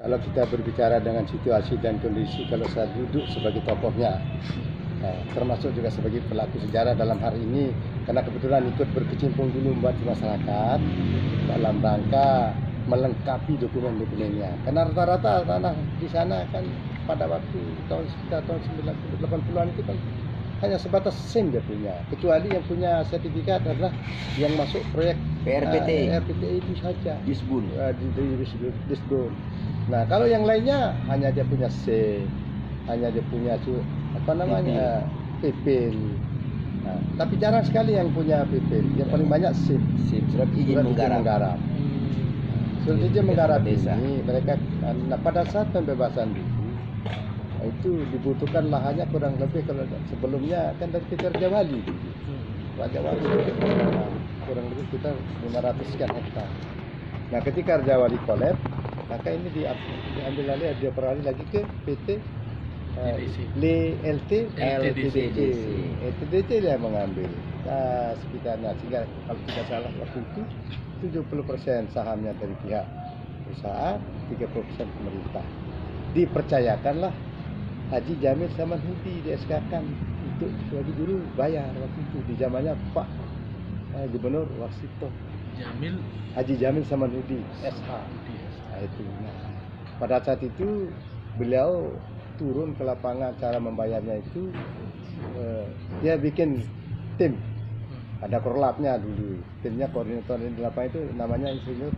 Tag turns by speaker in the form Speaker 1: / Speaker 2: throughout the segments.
Speaker 1: Kalau kita berbicara dengan situasi dan kondisi, kalau saya duduk sebagai tokohnya, termasuk juga sebagai pelaku sejarah dalam hari ini, karena kebetulan ikut berkecimpung dulu membantu masyarakat dalam rangka melengkapi dokumen-dokumennya. Karena rata-rata tanah di sana kan pada waktu tahun 80-an itu kan hanya sebatas SIM dia punya, kecuali yang punya sertifikat adalah yang masuk proyek
Speaker 2: PRPT
Speaker 1: itu saja,
Speaker 2: Disbun.
Speaker 1: Disbun. Nah, kalau yang lainnya hanya dia punya C, hanya dia punya PPL. Nah, tapi jarang sekali yang punya PPL. Yang paling banyak SIM,
Speaker 2: surat izin menggarap.
Speaker 1: Surat izin menggarap ini mereka pada saat pembebasan itu dibutuhkan lahannya kurang lebih, kalau sebelumnya kan dari kita Raja Wali dulu. Raja Wali kurang lebih kita 500 sekian hektar. Nah, ketika Raja Wali kolab, maka ini diambil alih, dia beralih lagi ke PT LTDC yang mengambil sekitarnya, sehingga kalau tidak salah waktu itu 70% sahamnya dari pihak usaha, 30% pemerintah. Dipercayakanlah Haji Jamil Samanhudi di-SK-kan untuk sebagai guru bayar waktu itu di zamannya Pak Gubernur Warsito. Haji Jamil Samanhudi SH. Nah, itu. Nah, pada saat itu beliau turun ke lapangan, cara membayarnya itu dia bikin tim. Ada korlapnya dulu. Timnya koordinator di lapangan itu namanya Insinyur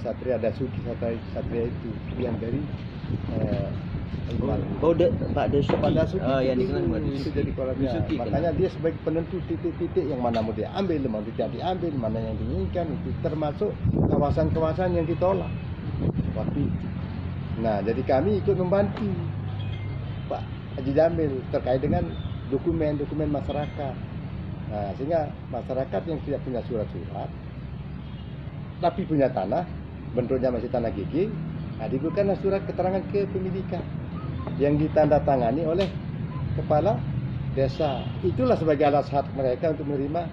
Speaker 1: Satria Dasuki Satria itu yang dari
Speaker 2: Pak Dasuki.
Speaker 1: Yang dikenal itu jadi korlapnya. Makanya dia sebagai penentu titik-titik yang mana mau diambil, mana tidak diambil, mana yang diinginkan, itu termasuk kawasan-kawasan yang ditolak waktu itu. Nah, jadi kami ikut membantu Pak Haji Jamil terkait dengan dokumen-dokumen masyarakat. Nah, sehingga masyarakat yang tidak punya surat-surat tapi punya tanah, bentuknya masih tanah GG, diberikanlah surat keterangan kepemilikan yang ditandatangani oleh kepala desa. Itulah sebagai alat hak mereka untuk menerima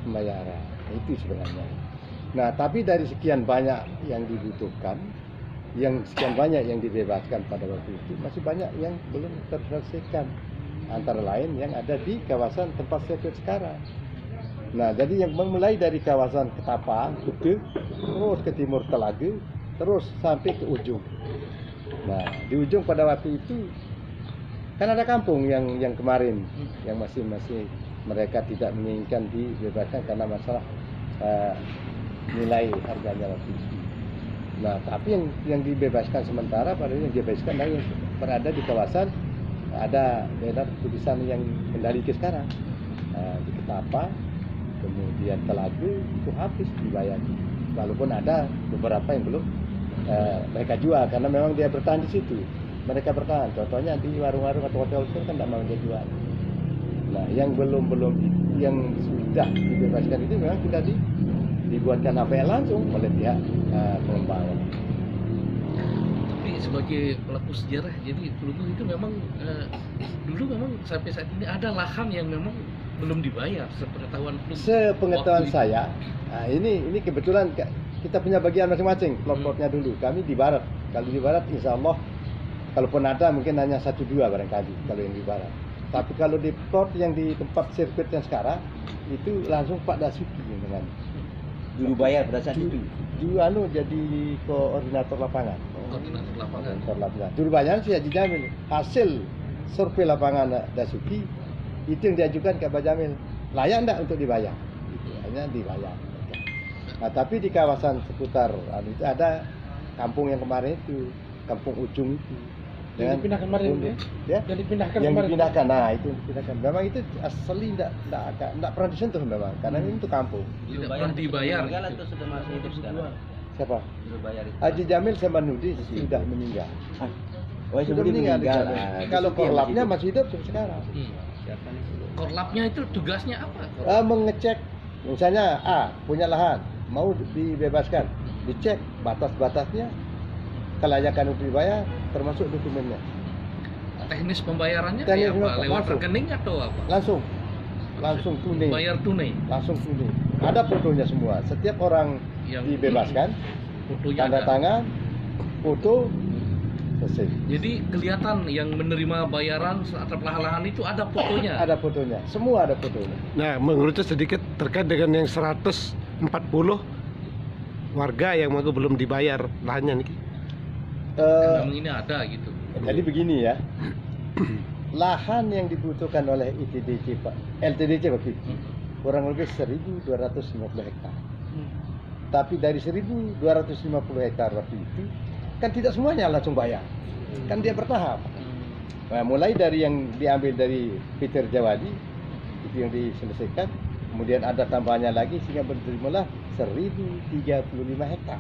Speaker 1: pembayaran. Itu sebenarnya. Nah, tapi dari sekian banyak yang dibutuhkan, yang sekian banyak yang dibebaskan pada waktu itu, masih banyak yang belum terselesaikan. Antara lain yang ada di kawasan tempat saya sekarang. Nah, jadi yang memulai dari kawasan Ketapang, Kutu, terus ke timur Telaga, terus sampai ke ujung. Nah, di ujung pada waktu itu kan ada kampung yang kemarin yang masih mereka tidak menginginkan dibebaskan karena masalah nilai harganya waktu itu. Nah, tapi yang dibebaskan sementara pada yang dibebaskan yang berada di kawasan ada daerah tulisan yang kembali ke sekarang di Ketapang, kemudian Telaga itu habis dibayar. Walaupun ada beberapa yang belum mereka jual karena memang dia bertahan di situ. Mereka bertahan. Contohnya di warung-warung atau hotel itu kan tidak mau dia jual. Nah, yang belum yang sudah dibebaskan itu memang sudah dibuatkan APL langsung oleh pihak pengembang.
Speaker 3: Tapi sebagai pelaku sejarah, jadi dulu itu memang dulu memang sampai saat ini ada lahan yang memang belum dibayar sepengetahuan
Speaker 1: saya. Nah, ini kebetulan kita punya bagian masing-masing. Plot-plotnya dulu. Kami di barat. Kalau di barat, insya Allah, kalaupun ada mungkin hanya 1-2 barangkali kalau yang di barat. Tapi kalau di plot yang di tempat sirkuit yang sekarang itu langsung Pak Dasuki dengan
Speaker 2: juru bayar pada saat itu.
Speaker 1: Jadi koordinator lapangan.
Speaker 3: Koordinator lapangan.
Speaker 1: Juru bayar si Haji Jamil. Hasil survei lapangan Dasuki itu yang diajukan ke Pak Jamil. Layak enggak untuk dibayar? Itu hanya dibayar. Nah, tapi di kawasan seputar itu ada kampung yang kemarin itu, kampung ujung itu.
Speaker 4: Yang dipindahkan kemarin
Speaker 1: ya?
Speaker 4: Yang dipindahkan
Speaker 1: yang
Speaker 4: kemarin.
Speaker 1: Dipindahkan. Nah, itu dipindahkan. Memang itu asli enggak pernah disentuh memang, karena ini untuk kampung.
Speaker 3: Tidak pernah dibayar.
Speaker 2: Itu sudah masih hidup sekarang.
Speaker 1: Siapa?
Speaker 2: Juru bayar itu.
Speaker 1: Haji Jamil Samanhudi sudah meninggal.
Speaker 2: Sudah meninggal.
Speaker 1: Kalau korlapnya masih hidup sampai sekarang.
Speaker 3: Korlapnya itu tugasnya apa?
Speaker 1: Mengecek, misalnya punya lahan, mau dibebaskan, dicek batas-batasnya, kelayakan untuk dibayar, termasuk dokumennya.
Speaker 3: Teknis pembayarannya kayak apa? Lewat rekening atau apa?
Speaker 1: Langsung tunai.
Speaker 3: Bayar tunai.
Speaker 1: Langsung tunai. Ada fotonya semua. Setiap orang yang dibebaskan, tanda tangan, foto, selesai.
Speaker 3: Jadi kelihatan yang menerima bayaran atau lahan itu ada fotonya.
Speaker 1: Ada fotonya, semua ada fotonya.
Speaker 4: Nah, mengerucut sedikit terkait dengan yang 140 warga yang mengaku belum dibayar lahannya nih.
Speaker 3: Memang ini ada gitu.
Speaker 1: Jadi begini ya, lahan yang dibutuhkan oleh ITDC Pak, LTDC waktu itu kurang lebih 1.250 hektar. Tapi dari 1.250 hektar waktu itu kan tidak semuanya langsung bayar, kan dia bertahap. Nah, mulai dari yang diambil dari Peter Jawadi itu yang diselesaikan, kemudian ada tambahannya lagi sehingga berterimalah 1.035 hektar.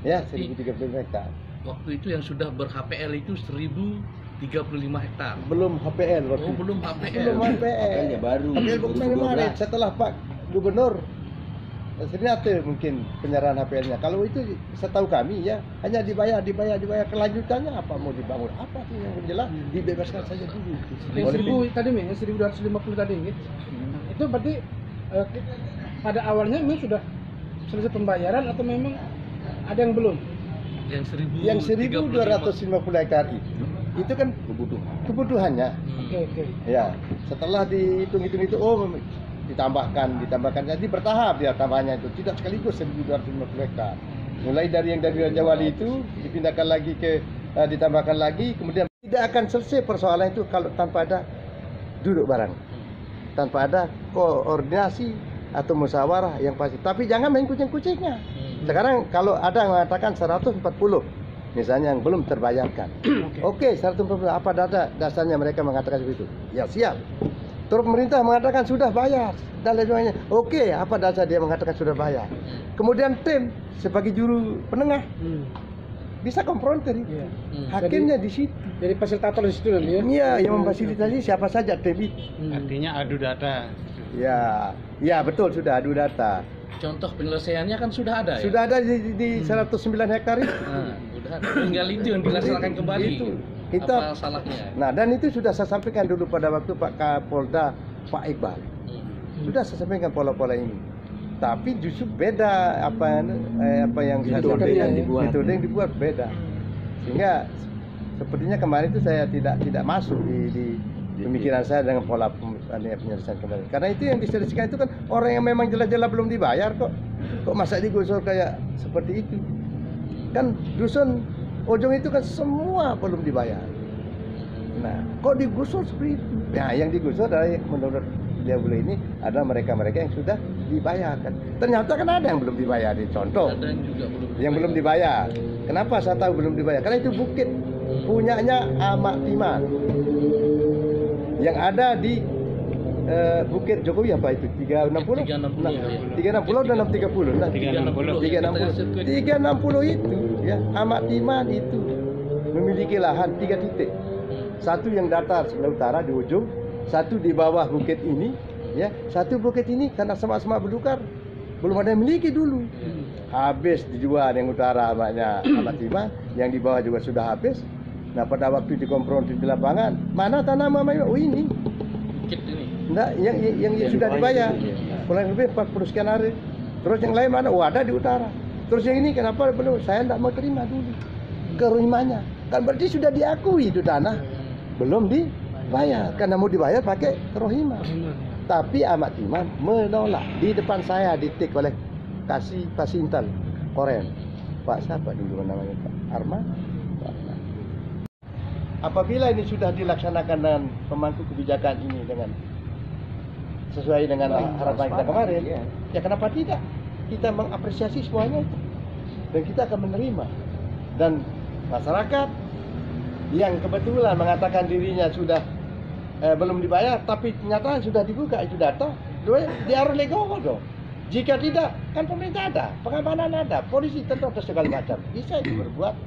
Speaker 1: Ya, 1.035 hektar.
Speaker 3: Waktu itu yang sudah ber-HPL itu 1.035 hektar.
Speaker 1: Belum HPL waktu
Speaker 3: Oh,
Speaker 1: itu.
Speaker 3: belum HPL.
Speaker 1: Belum HPL.
Speaker 2: HPL-nya baru,
Speaker 1: HPL
Speaker 2: baru
Speaker 1: kemarin
Speaker 2: 12.
Speaker 1: setelah Pak Gubernur ternyata mungkin penyerahan HPL-nya. Kalau itu setahu kami ya hanya dibayar. Kelanjutannya apa mau dibangun? Apa sih yang jelas dibebaskan saja dulu.
Speaker 5: Yang 1.000 tadi nih, yang 1.250 tadi gitu. Itu berarti pada awalnya memang sudah selesai pembayaran atau memang ada yang belum?
Speaker 3: Yang
Speaker 1: 1.250 hektar itu kan kebutuhannya.
Speaker 5: Oke.
Speaker 1: Ya, setelah dihitung-hitung itu ditambahkan jadi bertahap ya tambahannya itu tidak sekaligus 1.250 hektar. Mulai dari yang dari Raja Wali itu dipindahkan lagi ke ditambahkan lagi, kemudian tidak akan selesai persoalan itu kalau tanpa ada duduk bareng, tanpa ada koordinasi atau musyawarah yang pasti. Tapi jangan main kucing-kucingnya. Sekarang kalau ada yang mengatakan 140 misalnya yang belum terbayarkan, oke 140 apa dasarnya mereka mengatakan begitu? Ya siap. Terus pemerintah mengatakan sudah bayar dan lain sebagainya. Oke, apa dasar dia mengatakan sudah bayar? Kemudian tim sebagai juru penengah bisa konfrontir.
Speaker 5: Iya.
Speaker 1: Hakimnya di situ.
Speaker 5: Jadi fasilitator di situ nanti ya?
Speaker 1: Iya, yang memfasilitasi siapa saja tim itu.
Speaker 4: Artinya adu data.
Speaker 1: Ya betul sudah adu data.
Speaker 3: Contoh penyelesaiannya kan sudah ada ya?
Speaker 1: Sudah ada di 109 hektar itu.
Speaker 3: Nah, udah ada. Tinggal itu yang dilaksanakan kembali.
Speaker 1: Itu.
Speaker 3: Apa salahnya?
Speaker 1: Nah, dan itu sudah saya sampaikan dulu pada waktu Pak Kapolda Pak Iqbal. Sudah saya sampaikan pola-pola ini. Tapi justru beda apa yang saya
Speaker 2: Metode yang dibuat.
Speaker 1: Metode yang dibuat beda. Sehingga sepertinya kemarin itu saya tidak masuk di pemikiran saya dengan pola penyelesaian kembali. Karena itu yang diselesaikan itu kan orang yang memang jelas-jelas belum dibayar kok. Kok masa digusur kayak seperti itu? Kan dusun Ojong itu kan semua belum dibayar. Nah, kok digusur seperti itu? Nah, yang digusur dari menurut dia boleh ini ada mereka-mereka yang sudah dibayarkan. Ternyata kan ada yang belum dibayar. Contoh,
Speaker 3: Ada
Speaker 1: yang belum dibayar. Kenapa saya tahu belum dibayar? Karena itu bukit punyanya Ahmad Timan. Yang ada di Bukit Jokowi apa itu? 360? 360 dan 630. Nah, 360 itu ya, Ahmad Timan itu memiliki lahan 3 titik. Satu yang datar sebelah utara di ujung, satu di bawah bukit ini, ya. Satu bukit ini karena semak-semak belukar belum ada yang miliki dulu. Habis dijual yang utara Ahmad Timan, yang di bawah juga sudah habis. Nah, pada waktu dikonfrontir di lapangan, mana tanah Mama? Oh ini.
Speaker 3: Bukit ini.
Speaker 1: Enggak, yang sudah dibayar. Kurang lebih 40 sekian hari. Terus yang lain mana? Oh, ada di utara. Terus yang ini kenapa belum? Saya enggak mau terima dulu kerimanya. Kan berarti sudah diakui itu tanah. Belum dibayar. Karena mau dibayar pakai kerohimah. Tapi Ahmad Timan menolak. Di depan saya ditik oleh Pak Sintal Koren. Pak siapa dulu namanya? Pak Arman. Apabila ini sudah dilaksanakan dengan pemangku kebijakan ini dengan sesuai dengan harapan kita kemarin, ya kenapa tidak? Kita mengapresiasi semuanya itu. Dan kita akan menerima. Dan masyarakat yang kebetulan mengatakan dirinya sudah belum dibayar, tapi ternyata sudah dibuka itu data, dia harus legowo dong. Jika tidak, kan pemerintah ada, pengamanan ada, polisi tentu ada segala macam. Bisa itu berbuat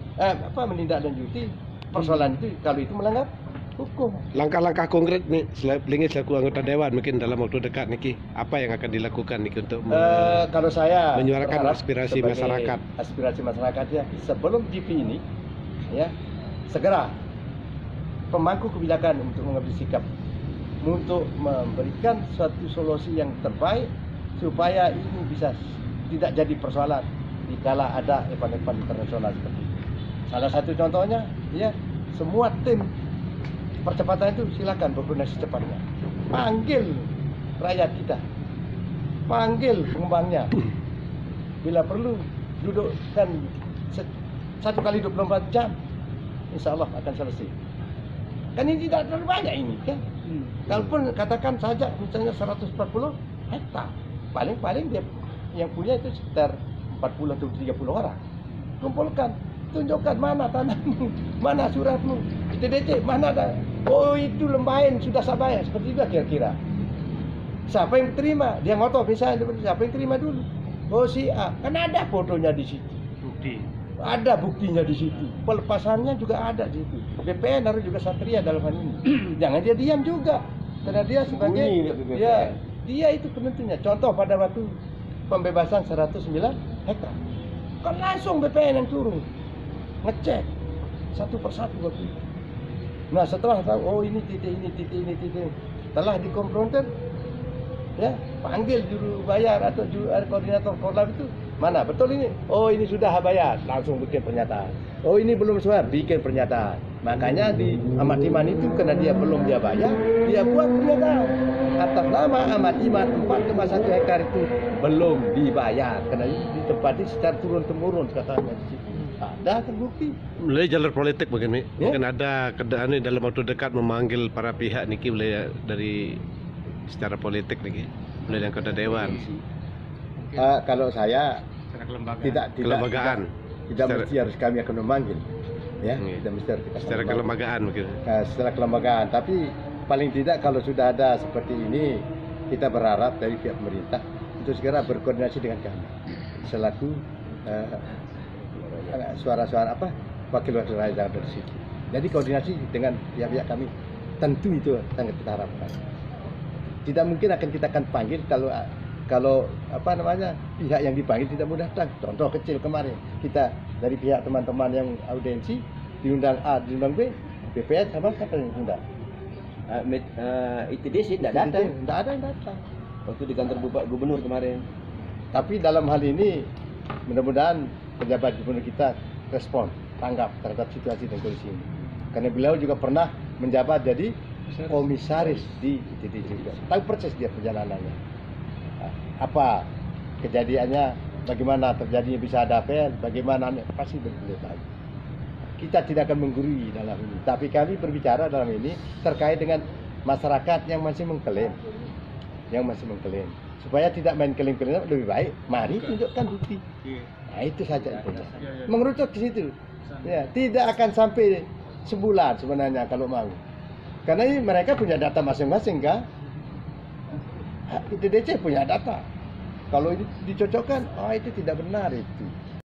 Speaker 1: menindaklanjuti persoalan itu kalau itu melanggar hukum.
Speaker 4: Langkah-langkah konkret nih selaku anggota dewan mungkin dalam waktu dekat niki apa yang akan dilakukan niki untuk
Speaker 1: kalau saya
Speaker 4: menyuarakan
Speaker 1: berharap
Speaker 4: aspirasi
Speaker 1: sebagai
Speaker 4: masyarakat.
Speaker 1: Aspirasi masyarakat ya sebelum GP ini ya segera pemangku kebijakan untuk mengambil sikap untuk memberikan suatu solusi yang terbaik supaya ini bisa tidak jadi persoalan dikala ada event-event internasional seperti ini. Salah satu contohnya, ya, semua tim percepatan itu silakan berkoordinasi secepatnya. Panggil rakyat kita, panggil pengembangnya. Bila perlu duduk dan 1 kali 24 jam, insya Allah akan selesai. Kan ini tidak terlalu banyak ini, kan? Kalaupun katakan saja misalnya 140 hektar, paling dia yang punya itu sekitar 40 atau 30 orang. Kumpulkan, tunjukkan mana tanahmu, mana suratmu, ITDC, mana ada. Oh itu lembain sudah saya bayar, seperti itu kira-kira. Siapa yang terima? Dia ngotot misalnya, siapa yang terima dulu? Oh si A, kan ada fotonya di situ.
Speaker 3: Bukti.
Speaker 1: Ada buktinya di situ. Pelepasannya juga ada di situ. BPN harus juga satria dalam hal ini. Jangan dia diam juga. Karena dia sebagai dia itu penentunya. Contoh pada waktu pembebasan 109 hektar. Kan langsung BPN yang turun. Ngecek satu persatu waktu itu. Nah, setelah tahu oh ini titik ini. Telah dikonfrontir, ya, panggil juru bayar atau koordinator Korlap itu. Mana betul ini? Oh ini sudah bayar, langsung bikin pernyataan. Oh ini belum sesuai, bikin pernyataan. Makanya di Ahmad Iman itu karena dia belum dia bayar, dia buat pernyataan atas nama Ahmad Iman 4,1 hektar itu belum dibayar karena ditempati secara turun temurun katanya di situ. Ada terbukti.
Speaker 4: Mulai jalur politik mungkin, Mi.
Speaker 1: Ya.
Speaker 4: Mungkin ada keadaan dalam waktu dekat memanggil para pihak niki mulai dari secara politik niki, mulai dari kota dewan.
Speaker 1: Kalau saya tidak
Speaker 4: Kelembagaan.
Speaker 1: tidak mesti harus kami akan memanggil, ya,
Speaker 4: Iya.
Speaker 1: tidak mesti harus kita akan
Speaker 4: Secara
Speaker 1: memanggil.
Speaker 4: kelembagaan mungkin.
Speaker 1: Secara kelembagaan, tapi paling tidak kalau sudah ada seperti ini, kita berharap dari pihak pemerintah untuk segera berkoordinasi dengan kami selaku suara-suara wakil-wakil rakyat dari situ. Jadi koordinasi dengan pihak-pihak kami tentu itu sangat kita harapkan. Tidak mungkin kita akan panggil kalau pihak yang dipanggil tidak mau datang. Contoh kecil kemarin kita dari pihak teman-teman yang audiensi diundang A, diundang B, BPN sama siapa yang diundang?
Speaker 2: ITDC tidak datang.
Speaker 1: Tidak ada yang datang.
Speaker 2: Waktu di kantor gubernur kemarin.
Speaker 1: Tapi dalam hal ini mudah-mudahan pejabat gubernur kita respon, tanggap terhadap situasi dan kondisi ini. Karena beliau juga pernah menjabat jadi komisaris di ITD juga. Tahu persis dia perjalanannya. Apa kejadiannya, bagaimana terjadinya bisa ada apel, bagaimana pasti beliau tahu. Kita tidak akan menggurui dalam ini, tapi kami berbicara dalam ini terkait dengan masyarakat yang masih mengklaim, supaya tidak main klaim-klaim, lebih baik mari tunjukkan bukti. Nah itu saja intinya. Mengerucut ke situ, ya, tidak akan sampai sebulan sebenarnya kalau mau, karena ini mereka punya data masing-masing kan, ITDC punya data. Kalau ini dicocokkan, itu tidak benar itu.